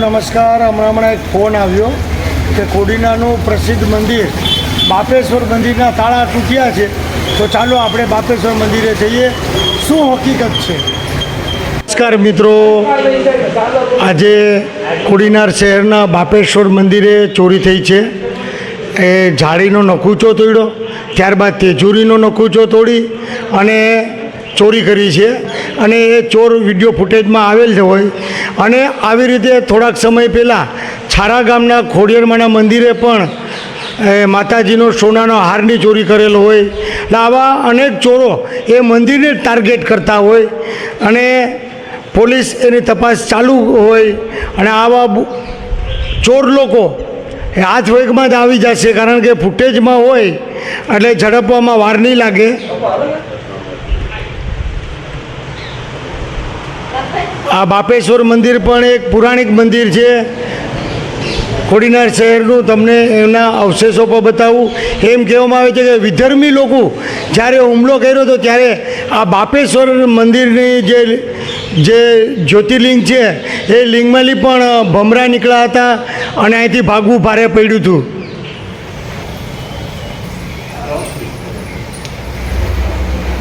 નમસ્કાર। હમણાં એક ફોન આવ્યો કે કોડીનાનું પ્રસિદ્ધ મંદિર બાપેશ્વર મંદિરના તાળા તૂટ્યા છે, તો ચાલો આપણે બાપેશ્વર મંદિરે જઈએ, શું હકીકત છે। નમસ્કાર મિત્રો, આજે કોડીનાર શહેરના બાપેશ્વર મંદિરે ચોરી થઈ છે। એ જાળીનો નકુચો તોડ્યો, ત્યારબાદ તેજોરીનો નકુચો તોડી અને ચોરી કરી છે। અને એ ચોર વિડીયો ફૂટેજમાં આવેલ હોય। અને આવી રીતે થોડાક સમય પહેલાં છારા ગામના ખોડિયારમાંના મંદિરે પણ માતાજીનો સોનાનો હારની ચોરી કરેલો હોય। એટલે આવા અનેક ચોરો એ મંદિરને ટાર્ગેટ કરતા હોય અને પોલીસ એની તપાસ ચાલુ હોય। અને આવા ચોર લોકો હાથ વેગમાં જ આવી જશે, કારણ કે ફૂટેજમાં હોય એટલે ઝડપવામાં વાર નહીં લાગે। આ બાપેશ્વર મંદિર પણ એક પૌરાણિક મંદિર છે કોડીનાર શહેરનું। તમને એના અવશેષો પર બતાવું। એમ કહેવામાં આવે છે કે વિધર્મી લોકો જ્યારે હુમલો કર્યો હતો ત્યારે આ બાપેશ્વર મંદિરની જે જ્યોતિર્લિંગ છે એ લિંગમાંથી પણ ભમરા નીકળ્યા હતા અને અહીંથી ભાગવું ભારે પડ્યું હતું।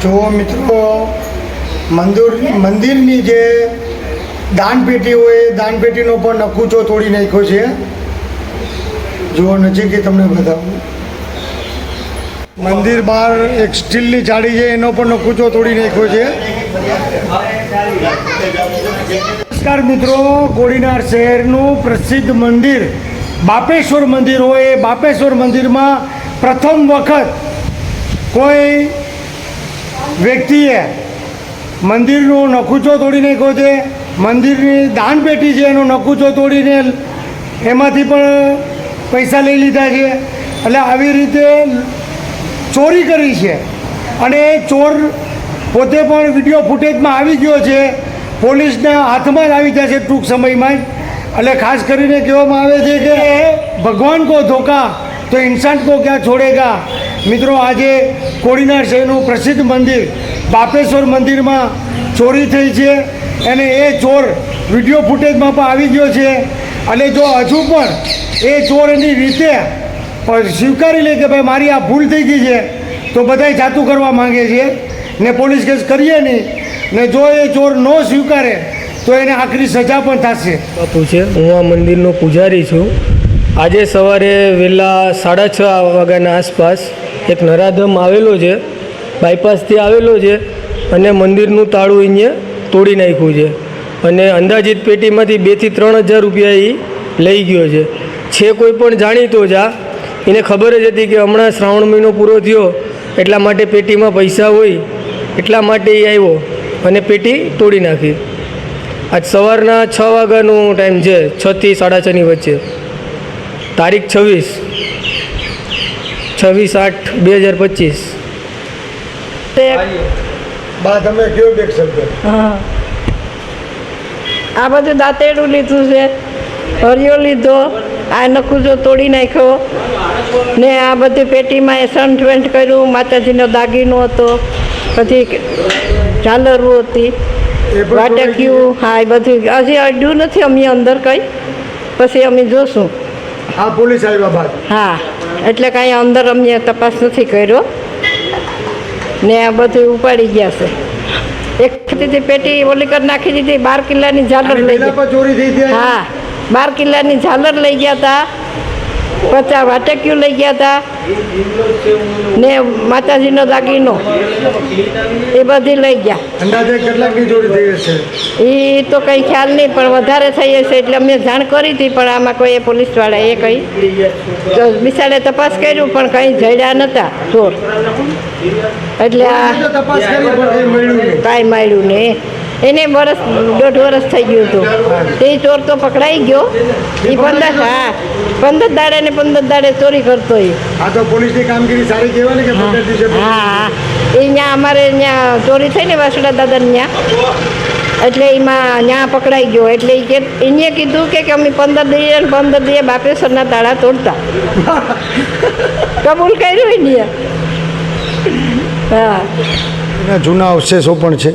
જો મિત્રો, મંદિરની જે દાનપેટી હોય એ દાનપેટીનો પણ નકુચો તોડી નાખ્યો છે। જો નજીકથી તમને બતાવું, મંદિર બહાર એક સ્ટીલની જાળી છે, એનો પણ નકુચો તોડી નાખ્યો છે। નમસ્કાર મિત્રો, કોડીનાર શહેરનું પ્રસિદ્ધ મંદિર બાપેશ્વર મંદિર હોય એ બાપેશ્વર મંદિરમાં પ્રથમ વખત કોઈ વ્યક્તિએ મંદિરનો નકુચો તોડી નાખ્યો છે। મંદિરની દાનપેટી છે એનો નકુચો તોડીને એમાંથી પણ પૈસા લઈ લીધા છે। એટલે આવી રીતે ચોરી કરી છે અને એ ચોર પોતે પણ વિડીયો ફૂટેજમાં આવી ગયો છે, પોલીસના હાથમાં જ આવી જશે ટૂંક સમયમાં જ। એટલે ખાસ કરીને કહેવામાં આવે છે કે ભગવાન કો ધોખા તો ઇન્સાન કો ક્યાં છોડેગા। મિત્રો, આજે કોડીનાર શહેરનું પ્રસિદ્ધ મંદિર બાપેશ્વર મંદિરમાં ચોરી થઈ છે અને એ ચોર વિડીયો ફૂટેજમાં પણ આવી ગયો છે। અને જો હજુ પણ એ ચોર એની રીતે સ્વીકારી લે કે ભાઈ મારી આ ભૂલ થઈ ગઈ છે, તો બધાય જાતું કરવા માંગે છે ને પોલીસ કેસ કરીએ નહીં, ને જો એ ચોર ન સ્વીકારે તો એને આખરી સજા પણ થશે। બાપુ છે, હું આ મંદિરનો પૂજારી છું। આજે સવારે વહેલા 6:30 વાગ્યાના આસપાસ એક નરાધમ આવેલો છે, બાયપાસથી આવેલો છે અને મંદિરનું તાળું અહીંયા તોડી નાખ્યું છે અને અંદાજિત પેટીમાંથી 2 થી 3 હજાર રૂપિયા એ લઈ ગયો છે। કોઈ પણ જાણીતો જ આ, એને ખબર જ હતી કે હમણાં શ્રાવણ મહિનો પૂરો થયો એટલા માટે પેટીમાં પૈસા હોય એટલા માટે એ આવ્યો અને પેટી તોડી નાખી। આજ સવારના 6 વાગ્યાનો ટાઈમ છે, 6 થી 6:30ની વચ્ચે, તારીખ 26/8/2025। બા તમે કયો બેક શબ્દ? હા, આ બધું દાંતેડું લીધું છે, હરિયો લીધો, આ નકુચો તોડી નાખ્યો ને આ બધી પેટીમાં એ સંઠવેન્ટ કર્યું, માતાજીનો દાગીનો હતો, પછી ઝાલરું હતી, વાટક્યું, હા એ બધું હજી અડ્યું નથી અમે અંદર કંઈ, પછી અમે જોશું। આ પોલીસ આવ્યા બાદ? હા, એટલે કાંઈ અંદર અમે તપાસ નથી કર્યો ને આ બધું ઉપાડી ગયા છે। એક પેટી ઓલી કરી નાખી દીધી, 12 કિલ્લાની ઝાલર લઈ ગયા। ચોરી થઈ હતી? હા, 12 કિલ્લાની ઝાલર લઈ ગયા હતા, 50 વાટક્યું લઈ ગયા હતા ને માતાજીનો દાગીનો એ બધી લઈ ગયા। અંદાજે કેટલાકની ચોરી થઈ હશે? એ તો કંઈ ખ્યાલ નહીં, પણ વધારે થઈ હશે એટલે અમે જાણ કરી હતી, પણ આમાં કોઈ પોલીસવાળાએ કંઈ બિસાડે તપાસ કર્યું પણ કંઈ જડ્યા નહોતા ચોર। એટલે આ તપાસ કરી પણ કાંઈ મળ્યું નહીં। એને 1.5 વર્ષ થઈ ગયું હતું, તે ચોર તો પકડાઈ ગયો। એ 15 દાડે ને 15 દાડે ચોરી કરતો એ। આ તો પોલીસની કામગીરી સારી કહેવાય ને કે 15 દિવસે? હા, એ ત્યાં અમારે ત્યાં ચોરી થઈ ને વાસુડા દાદાને ત્યાં, એટલે એમાં ત્યાં પકડાઈ ગયો। એટલે એને કીધું કે અમે 15 દિવસે 15 દિવસે બાપેશ્વરના તાળા તોડતા। કબૂલ કર્યું એને। હા, એના જૂના અવશેષો પણ છે।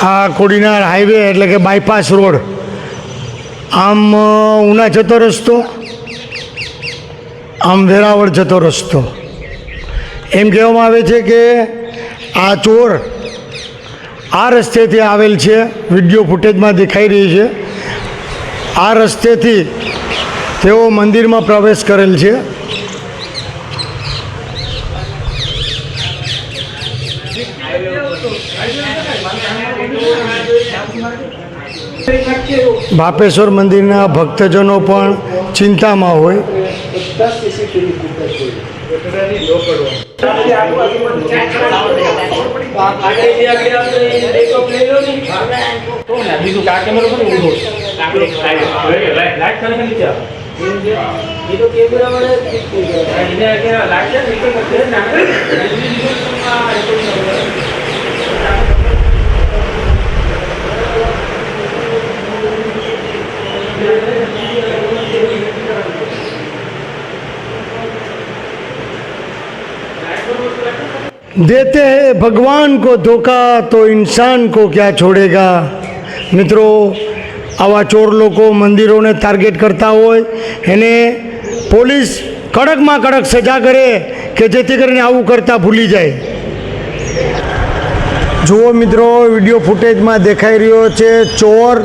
આ કોડીનાર હાઈવે એટલે કે બાયપાસ રોડ, આમ ઉના જતો રસ્તો, આમ વેરાવળ જતો રસ્તો. એમ કહેવામાં આવે છે કે આ ચોર આ રસ્તેથી આવેલ છે. વિડીયો ફૂટેજમાં દેખાઈ રહી છે. આ રસ્તેથી તેઓ મંદિરમાં પ્રવેશ કરેલ છે. બાપેશ્વર મંદિરના ભક્તજનો પણ ચિંતામાં હોય. देते हैं भगवान को धोखा तो इंसान को क्या छोड़ेगा. મિત્રો, આવા ચોર લોકો મંદિરોને ટાર્ગેટ કરતા હોય એને પોલીસ કડકમાં કડક સજા કરે કે જેથી કરીને આવું કરતાં ભૂલી જાય. જુઓ મિત્રો, વિડીયો ફૂટેજમાં દેખાઈ રહ્યો છે ચોર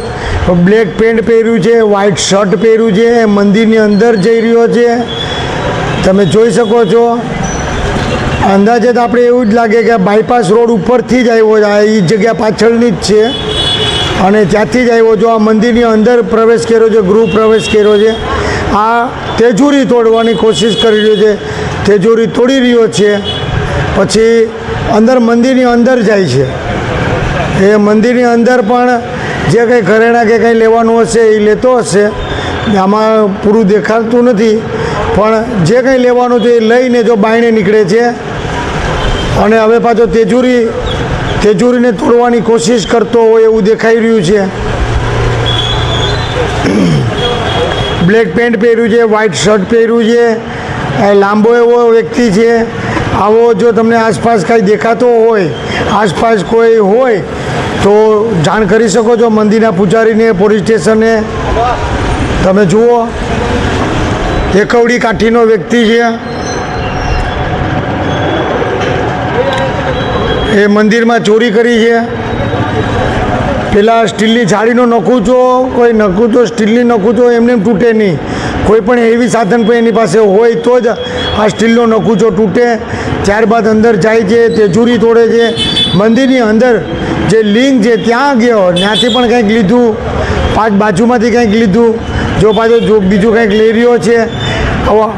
બ્લેક પેન્ટ પહેર્યું છે, વ્હાઇટ શર્ટ પહેર્યું છે, મંદિરની અંદર જઈ રહ્યો છે. તમે જોઈ શકો છો. અંદાજે તો આપણે એવું જ લાગે કે બાયપાસ રોડ ઉપરથી જ આવ્યો છે. એ જગ્યા પાછળની જ છે અને ત્યાંથી જ આવ્યો. જો આ મંદિરની અંદર પ્રવેશ કર્યો છે, ગૃહ પ્રવેશ કર્યો છે. આ તેજોરી તોડવાની કોશિશ કરી રહ્યો છે, તેજોરી તોડી રહ્યો છે. પછી અંદર મંદિરની અંદર જાય છે. એ મંદિરની અંદર પણ જે કંઈ ઘરેણાં કે કંઈ લેવાનું હશે એ લેતો હશે. આમાં પૂરું દેખાતું નથી, પણ જે કંઈ લેવાનું છે એ લઈને જો બાયણે નીકળે છે. અને હવે પાછો તેજોરીને તોડવાની કોશિશ કરતો હોય એવું દેખાઈ રહ્યું છે. બ્લેક પેન્ટ પહેર્યું છે, વ્હાઇટ શર્ટ પહેર્યું છે, લાંબો એવો વ્યક્તિ છે. આવો જો તમને આસપાસ કાંઈ દેખાતો હોય, આસપાસ કોઈ હોય તો જાણ કરી શકો છો મંદિરના પૂજારીને, પોલીસ સ્ટેશને. તમે જુઓ, એકવડી કાઠીનો વ્યક્તિ છે. એ મંદિરમાં ચોરી કરી છે. પેલા સ્ટીલની જાળીનો નકુચો, કોઈ નકુચો સ્ટીલની નકુચો એમને એમ તૂટે નહીં. કોઈ પણ એવી સાધન પણ એની પાસે હોય તો જ આ સ્ટીલનો નકુચો તૂટે. ત્યારબાદ અંદર જાય છે, તેજોરી તોડે છે. મંદિરની અંદર જે લિંગ છે ત્યાં ગયો, ત્યાંથી પણ કંઈક લીધું, બાજુમાંથી કંઈક લીધું. જો પાછો બીજું કંઈક લઈ રહ્યો છે. આવા